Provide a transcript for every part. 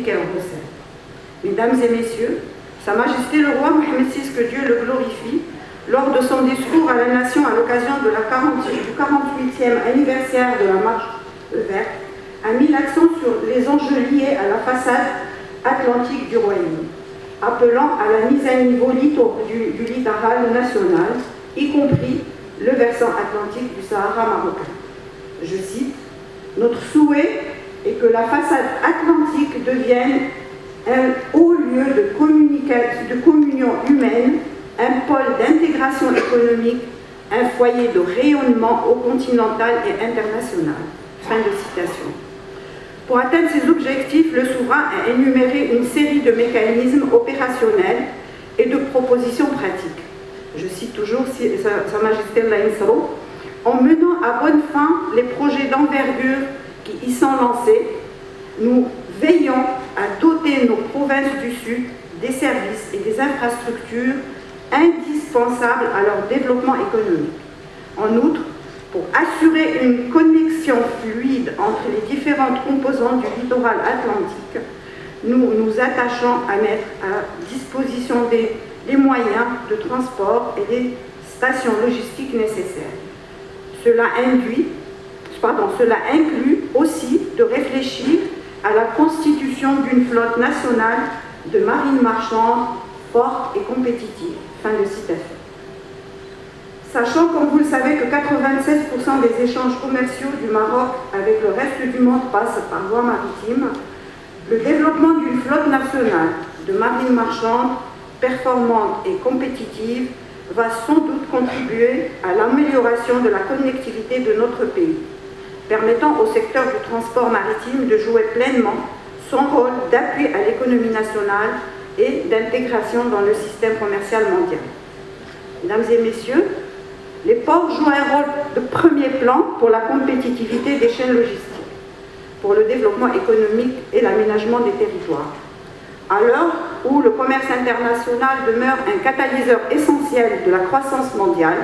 qu'elle recèle. Mesdames et messieurs, Sa Majesté le roi Mohamed VI, que Dieu le glorifie, lors de son discours à la nation à l'occasion du 48e anniversaire de la marche verte, a mis l'accent sur les enjeux liés à la façade atlantique du royaume, appelant à la mise à niveau du littoral national, y compris le versant atlantique du Sahara marocain. Je cite, « Notre souhait est que la façade atlantique devienne un haut lieu de communion humaine, un pôle d'intégration économique, un foyer de rayonnement au continental et international. » Fin de citation. Pour atteindre ces objectifs, le souverain a énuméré une série de mécanismes opérationnels et de propositions pratiques. Je cite toujours Sa Majesté l'Aïnsro, en menant à bonne fin les projets d'envergure qui y sont lancés, nous veillons à doter nos provinces du Sud des services et des infrastructures indispensables à leur développement économique. En outre, pour assurer une connexion fluide entre les différentes composantes du littoral atlantique, nous nous attachons à mettre à disposition des moyens de transport et des stations logistiques nécessaires. Cela inclut aussi de réfléchir à la constitution d'une flotte nationale de marine marchande forte et compétitive. Fin de citation. Sachant, comme vous le savez, que 96% des échanges commerciaux du Maroc avec le reste du monde passent par voie maritime, le développement d'une flotte nationale de marine marchande performante et compétitive va sans doute contribuer à l'amélioration de la connectivité de notre pays, permettant au secteur du transport maritime de jouer pleinement son rôle d'appui à l'économie nationale et d'intégration dans le système commercial mondial. Mesdames et messieurs, les ports jouent un rôle de premier plan pour la compétitivité des chaînes logistiques, pour le développement économique et l'aménagement des territoires. À l'heure où le commerce international demeure un catalyseur essentiel de la croissance mondiale,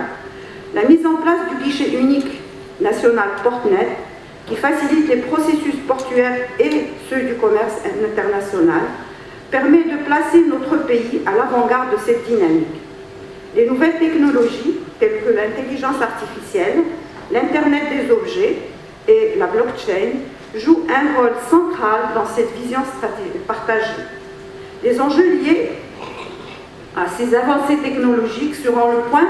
la mise en place du guichet unique national Portnet, qui facilite les processus portuaires et ceux du commerce international, permet de placer notre pays à l'avant-garde de cette dynamique. Les nouvelles technologies, telles que l'intelligence artificielle, l'Internet des objets et la blockchain, jouent un rôle central dans cette vision partagée. Les enjeux liés à ces avancées technologiques seront le point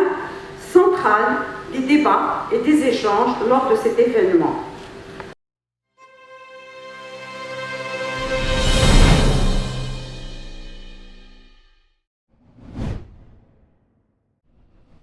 central des débats et des échanges lors de cet événement.